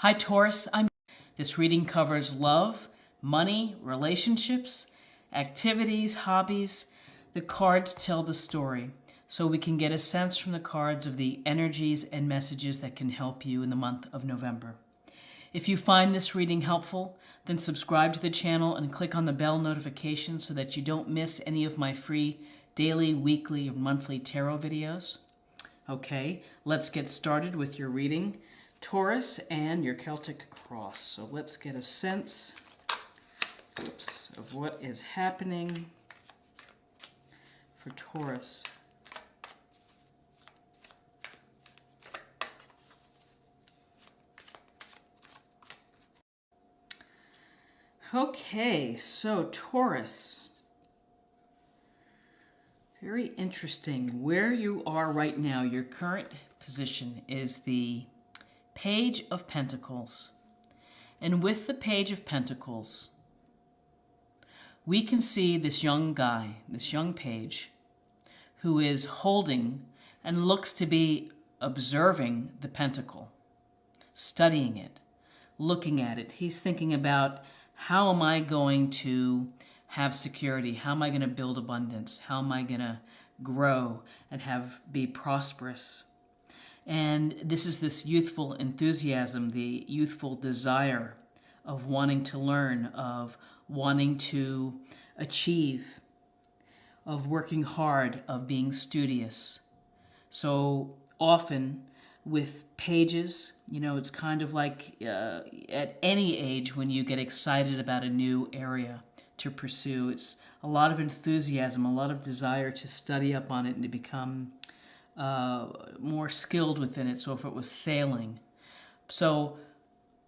Hi Taurus, This reading covers love, money, relationships, activities, hobbies. The cards tell the story, so we can get a sense from the cards of the energies and messages that can help you in the month of November. If you find this reading helpful, then subscribe to the channel and click on the bell notification so that you don't miss any of my free daily, weekly, or monthly tarot videos. Okay, let's get started with your reading, Taurus, and your Celtic cross. So let's get a sense of what is happening for Taurus. Okay, so Taurus. Very interesting. Where you are right now, your current position is the Page of Pentacles. And with the Page of Pentacles, we can see this young guy, this young page, who is holding and looks to be observing the pentacle, studying it, looking at it. He's thinking about, how am I going to have security? How am I going to build abundance? How am I going to grow and be prosperous? And this is this youthful enthusiasm, the youthful desire of wanting to learn, of wanting to achieve, of working hard, of being studious. So often with pages, you know, it's kind of like at any age when you get excited about a new area to pursue, it's a lot of enthusiasm, a lot of desire to study up on it and to become more skilled within it. So if it was sailing. So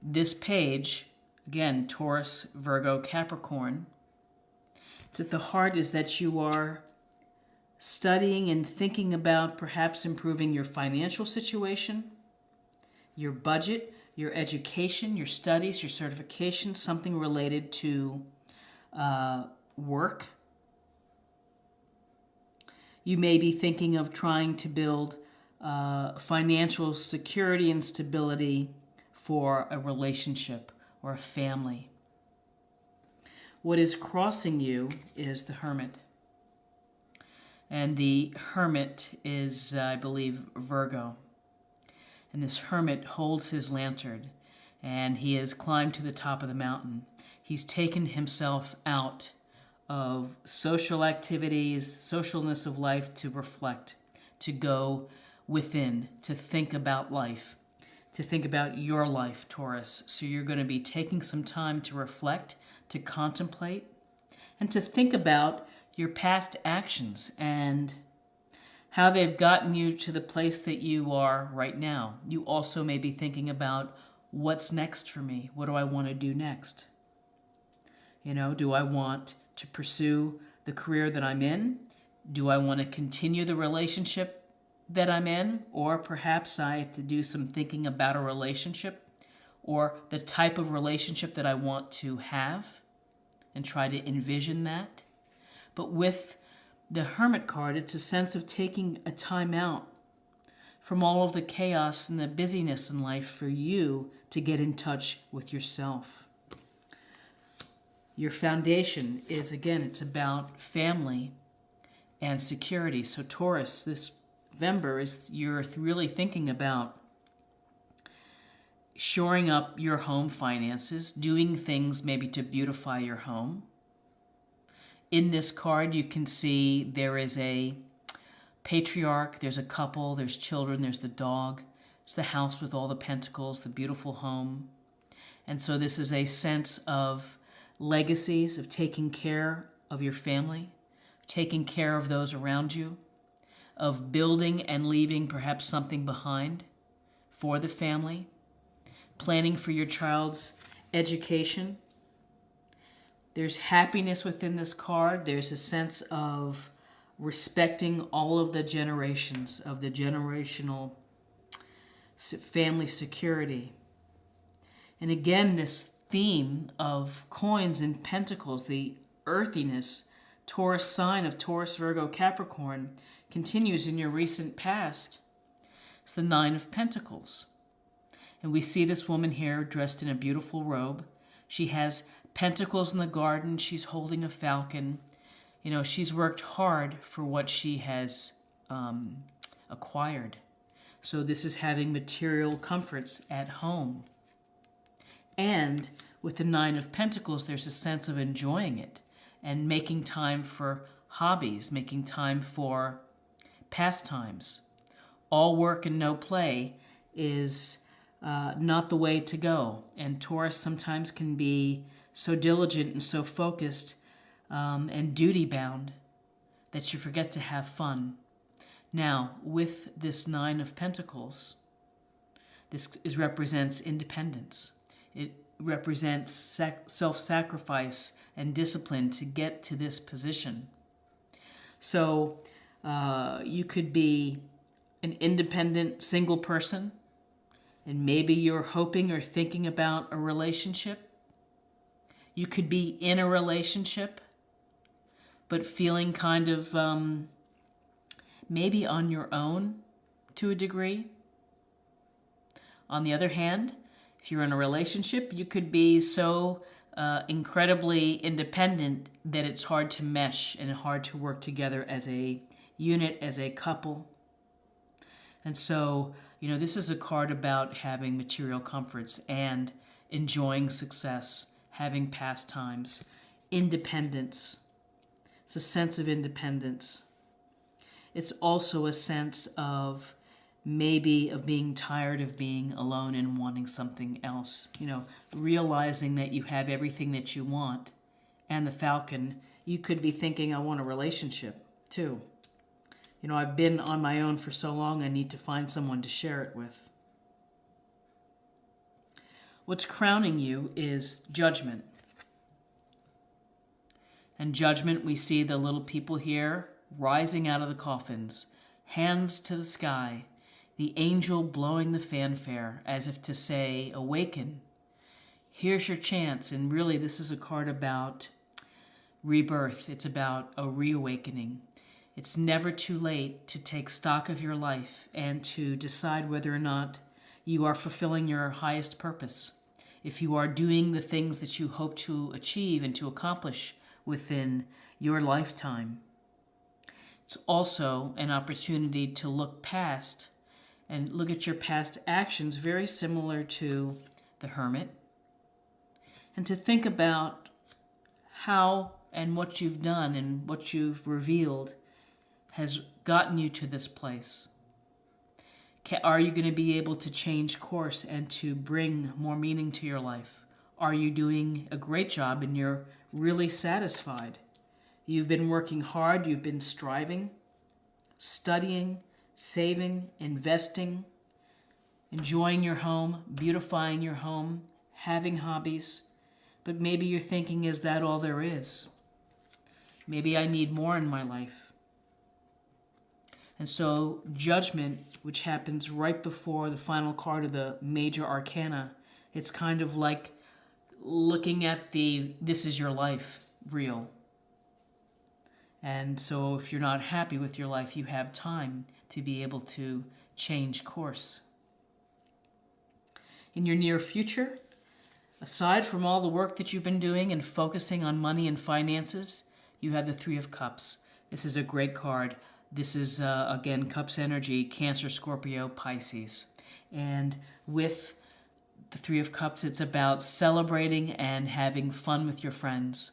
this page, again, Taurus, Virgo, Capricorn, it's at the heart is that you are studying and thinking about perhaps improving your financial situation, your budget, your education, your studies, your certification, something related to work. You may be thinking of trying to build financial security and stability for a relationship or a family. What is crossing you is the Hermit. And the Hermit is, I believe, Virgo. And this Hermit holds his lantern, and he has climbed to the top of the mountain. He's taken himself out of social activities, socialness of life, to reflect, to go within, to think about life, to think about your life, Taurus. So you're going to be taking some time to reflect, to contemplate, and to think about your past actions and how they've gotten you to the place that you are right now. You also may be thinking about, what's next for me? What do I want to do next? You know, do I want to pursue the career that I'm in? Do I want to continue the relationship that I'm in? Or perhaps I have to do some thinking about a relationship or the type of relationship that I want to have and try to envision that. But with the Hermit card, it's a sense of taking a time out from all of the chaos and the busyness in life for you to get in touch with yourself. Your foundation is, again, it's about family and security. So Taurus, this November, you're really thinking about shoring up your home finances, doing things maybe to beautify your home. In this card, you can see there is a patriarch, there's a couple, there's children, there's the dog. It's the house with all the pentacles, the beautiful home. And so this is a sense of legacies, of taking care of your family, taking care of those around you, of building and leaving perhaps something behind for the family, planning for your child's education. There's happiness within this card. There's a sense of respecting all of the generations, of the generational family security. And again, this theme of coins and pentacles, the earthiness, Taurus sign of Taurus, Virgo, Capricorn, continues in your recent past. It's the Nine of Pentacles. And we see this woman here dressed in a beautiful robe. She has pentacles in the garden. She's holding a falcon. You know, she's worked hard for what she has acquired. So this is having material comforts at home. And with the Nine of Pentacles, there's a sense of enjoying it and making time for hobbies, making time for pastimes. All work and no play is not the way to go. And Taurus sometimes can be so diligent and so focused and duty-bound that you forget to have fun. Now, with this Nine of Pentacles, this represents independence. It represents self-sacrifice and discipline to get to this position. So you could be an independent single person, and maybe you're hoping or thinking about a relationship. You could be in a relationship, but feeling kind of maybe on your own to a degree. On the other hand, if you're in a relationship, you could be so incredibly independent that it's hard to mesh and hard to work together as a unit, as a couple. And so, you know, this is a card about having material comforts and enjoying success, having pastimes, independence. It's a sense of independence. It's also a sense of maybe of being tired of being alone and wanting something else. You know, realizing that you have everything that you want. And the Falcon, you could be thinking, I want a relationship too. You know, I've been on my own for so long, I need to find someone to share it with. What's crowning you is Judgment. And Judgment, we see the little people here rising out of the coffins, hands to the sky, the angel blowing the fanfare as if to say, awaken, here's your chance. And really, this is a card about rebirth. It's about a reawakening. It's never too late to take stock of your life and to decide whether or not you are fulfilling your highest purpose. If you are doing the things that you hope to achieve and to accomplish within your lifetime. It's also an opportunity to look past and look at your past actions, very similar to the Hermit, and to think about how and what you've done and what you've revealed has gotten you to this place. Are you going to be able to change course and to bring more meaning to your life? Are you doing a great job and you're really satisfied? You've been working hard, you've been striving, studying, saving, investing, enjoying your home, beautifying your home, having hobbies. But maybe you're thinking, is that all there is? Maybe I need more in my life. And so Judgment, which happens right before the final card of the major arcana, it's kind of like looking at the this is your life reel. And so if you're not happy with your life, you have time to be able to change course. In your near future, aside from all the work that you've been doing and focusing on money and finances, you have the Three of Cups. This is a great card. This is, again, Cups energy, Cancer, Scorpio, Pisces. And with the Three of Cups, it's about celebrating and having fun with your friends.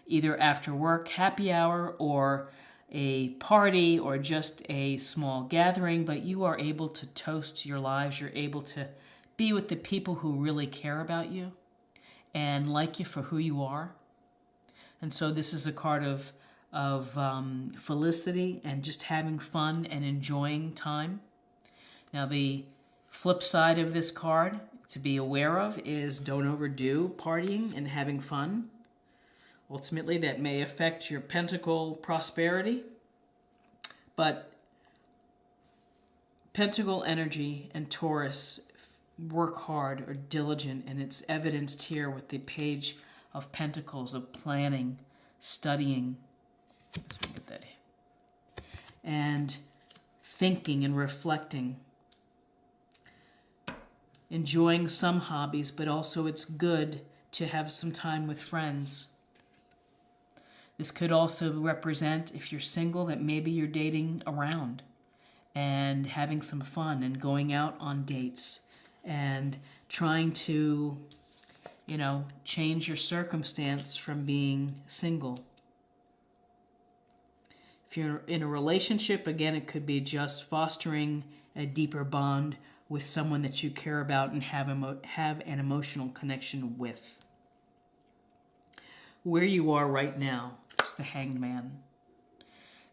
Either after work, happy hour, or a party, or just a small gathering, but you are able to toast your lives. You're able to be with the people who really care about you and like you for who you are. And so this is a card of felicity and just having fun and enjoying time. Now the flip side of this card to be aware of is don't overdo partying and having fun. Ultimately that may affect your pentacle prosperity, but Pentacle energy and Taurus work hard or diligent, and it's evidenced here with the Page of Pentacles of planning, studying, let's look at that, and thinking and reflecting. enjoying some hobbies, but also it's good to have some time with friends. This could also represent, if you're single, that maybe you're dating around and having some fun and going out on dates and trying to, change your circumstance from being single. If you're in a relationship, again, it could be just fostering a deeper bond with someone that you care about and have an emotional connection with. Where you are right now is the Hangman.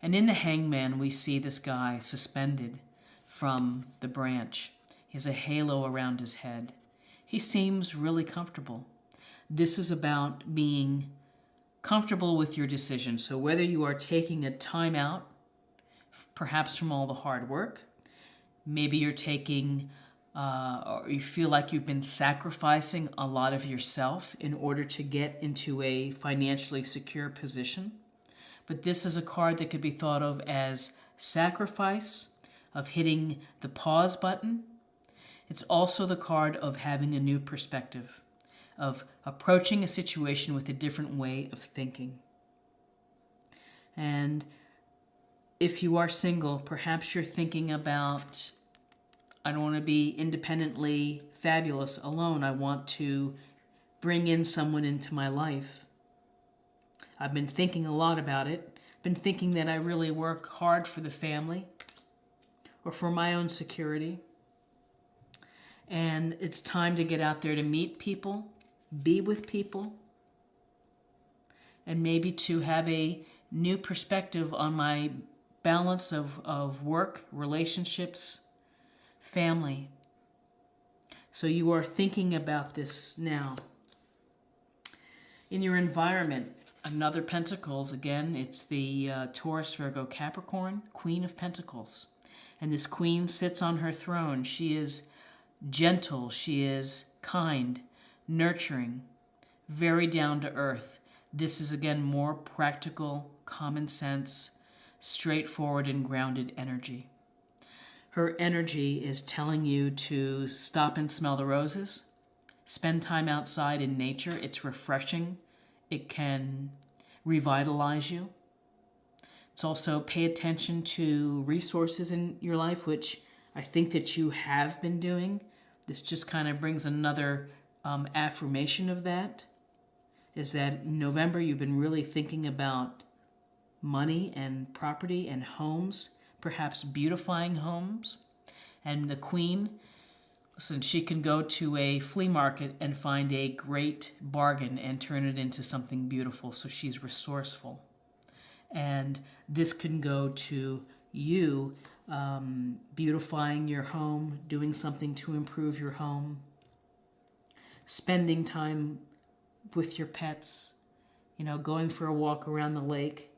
And in the Hangman, we see this guy suspended from the branch. He has a halo around his head. He seems really comfortable. This is about being comfortable with your decision. So whether you are taking a time out, perhaps from all the hard work, maybe you're taking, or you feel like you've been sacrificing a lot of yourself in order to get into a financially secure position. But this is a card that could be thought of as sacrifice, of hitting the pause button. It's also the card of having a new perspective, of approaching a situation with a different way of thinking. And if you are single, perhaps you're thinking about, I don't want to be independently fabulous alone. I want to bring in someone into my life. I've been thinking a lot about it. Been thinking that I really work hard for the family or for my own security. And it's time to get out there to meet people, be with people, and maybe to have a new perspective on my balance of work, relationships, family. So you are thinking about this now. In your environment, another Pentacles, again, it's the Taurus, Virgo, Capricorn, Queen of Pentacles. And this queen sits on her throne. She is gentle, she is kind, nurturing, very down to earth. This is, again, more practical, common sense, straightforward and grounded energy. Her energy is telling you to stop and smell the roses, spend time outside in nature. It's refreshing. It can revitalize you. It's also pay attention to resources in your life, which I think that you have been doing. This just kind of brings another affirmation of that, is that in November you've been really thinking about money and property and homes, perhaps beautifying homes. And the Queen, listen, she can go to a flea market and find a great bargain and turn it into something beautiful. So she's resourceful. And this can go to you beautifying your home, doing something to improve your home, spending time with your pets, going for a walk around the lake.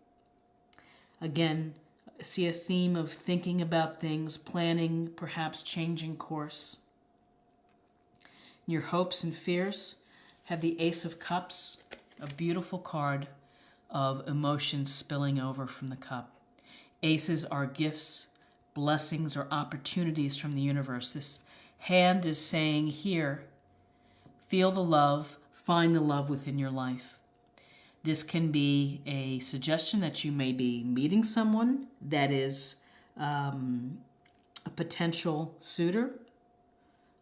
Again, see a theme of thinking about things, planning, perhaps changing course. Your hopes and fears have the Ace of Cups, a beautiful card of emotions spilling over from the cup. Aces are gifts, blessings, or opportunities from the universe. This hand is saying, here, feel the love, find the love within your life. This can be a suggestion that you may be meeting someone that is a potential suitor,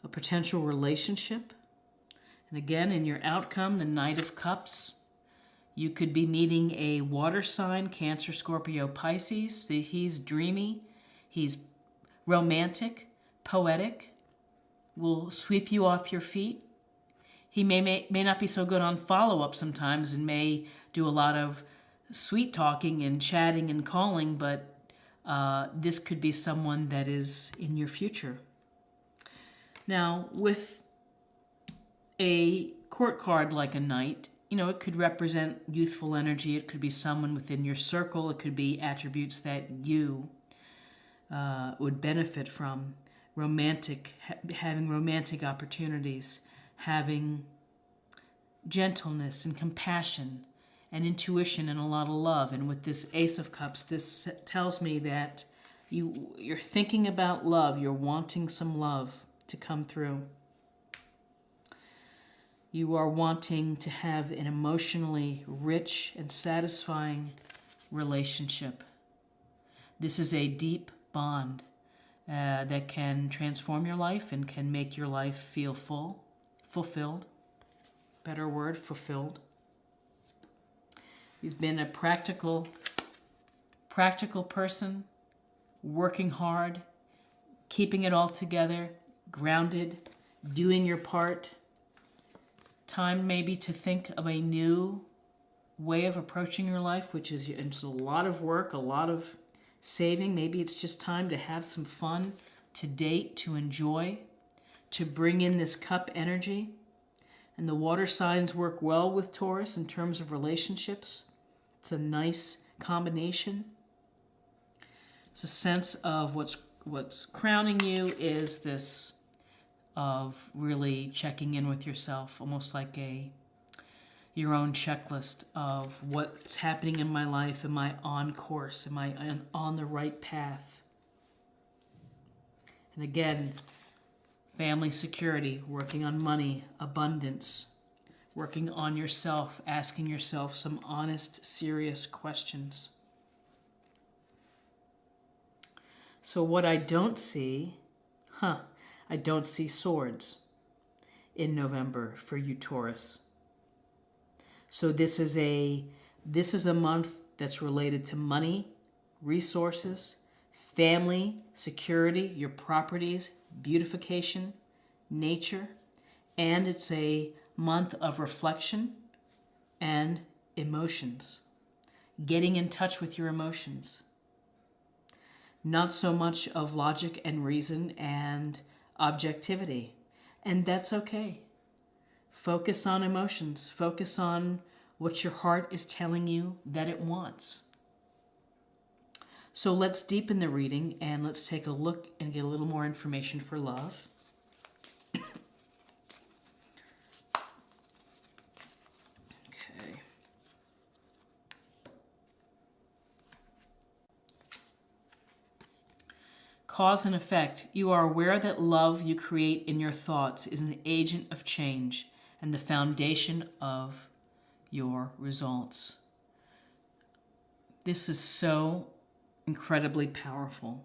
a potential relationship. And again, in your outcome, the Knight of Cups, you could be meeting a water sign, Cancer, Scorpio, Pisces. He's dreamy, he's romantic, poetic, will sweep you off your feet. He may not be so good on follow-up sometimes and may do a lot of sweet talking and chatting and calling, but this could be someone that is in your future. Now, with a court card like a knight, it could represent youthful energy. It could be someone within your circle. It could be attributes that you would benefit from. Having romantic opportunities, having gentleness and compassion and intuition and a lot of love. And with this Ace of Cups, this tells me that you're thinking about love. You're wanting some love to come through. You are wanting to have an emotionally rich and satisfying relationship. This is a deep bond that can transform your life and can make your life feel fulfilled. Better word, fulfilled. You've been a practical person, working hard, keeping it all together, grounded, doing your part. Time maybe to think of a new way of approaching your life, which is it's a lot of work, a lot of saving. Maybe it's just time to have some fun, to date, to enjoy, to bring in this cup energy. And the water signs work well with Taurus in terms of relationships. It's a nice combination. It's a sense of what's crowning you is this of really checking in with yourself, almost like your own checklist of what's happening in my life. Am I on course? Am I on the right path? And again, family security, working on money, abundance, working on yourself, asking yourself some honest, serious questions. So what I don't see, I don't see swords in November for you, Taurus. So this is a month that's related to money, resources, family, security, your properties, beautification, nature, and it's a month of reflection and emotions. Getting in touch with your emotions. Not so much of logic and reason and objectivity. And that's okay. Focus on emotions. Focus on what your heart is telling you that it wants. So let's deepen the reading and let's take a look and get a little more information for love. Okay. Cause and effect. You are aware that love you create in your thoughts is an agent of change and the foundation of your results. This is so incredibly powerful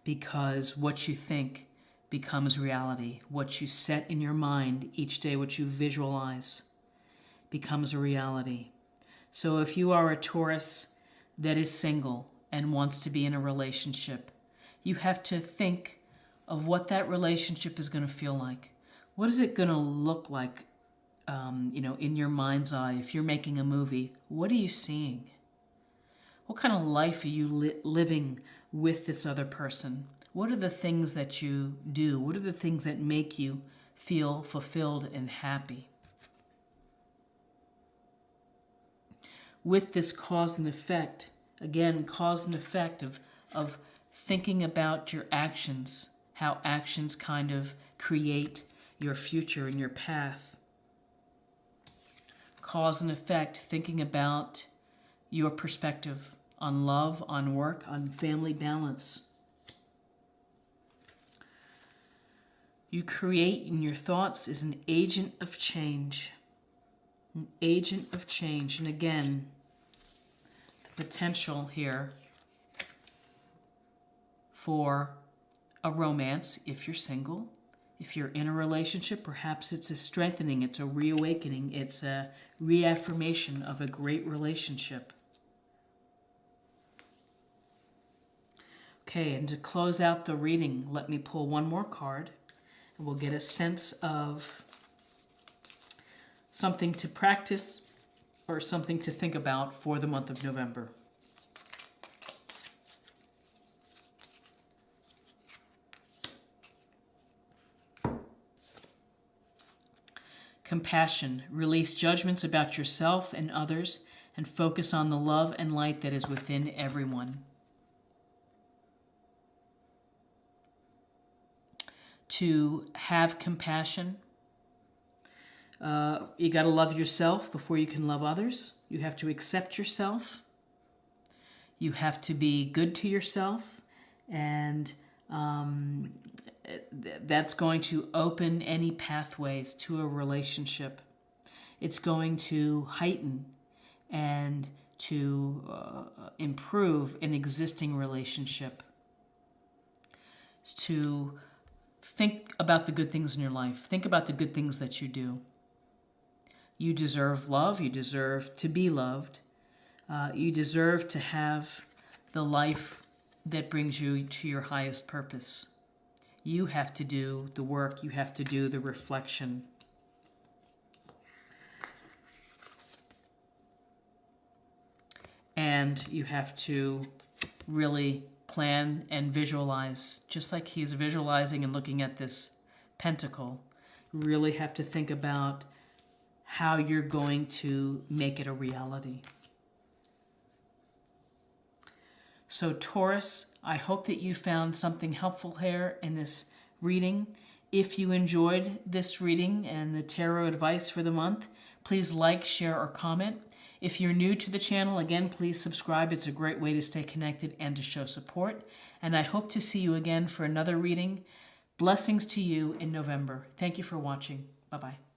because what you think becomes reality. What you set in your mind each day, what you visualize, becomes a reality. So if you are a Taurus that is single and wants to be in a relationship, you have to think of what that relationship is going to feel like. What is it going to look like, in your mind's eye? If you're making a movie, what are you seeing? What kind of life are you living with this other person? What are the things that you do? What are the things that make you feel fulfilled and happy? With this cause and effect, again, cause and effect of thinking about your actions, how actions kind of create your future and your path. Cause and effect, thinking about your perspective on love, on work, on family balance. You create in your thoughts is an agent of change. An agent of change. And again, the potential here for a romance if you're single. If you're in a relationship, perhaps it's a strengthening, it's a reawakening, it's a reaffirmation of a great relationship. Okay, and to close out the reading, let me pull one more card, and we'll get a sense of something to practice or something to think about for the month of November. Compassion. Release judgments about yourself and others and focus on the love and light that is within everyone. To have compassion, you got to love yourself before you can love others. You have to accept yourself. You have to be good to yourself and That's going to open any pathways to a relationship. It's going to heighten and to improve an existing relationship. It's to think about the good things in your life. Think about the good things that you do. You deserve love. You deserve to be loved. You deserve to have the life that brings you to your highest purpose. You have to do the work. You have to do the reflection. And you have to really plan and visualize, just like he's visualizing and looking at this pentacle. You really have to think about how you're going to make it a reality. So Taurus, I hope that you found something helpful here in this reading. If you enjoyed this reading and the tarot advice for the month, please like, share, or comment. If you're new to the channel, again, please subscribe. It's a great way to stay connected and to show support. And I hope to see you again for another reading. Blessings to you in November. Thank you for watching. Bye-bye.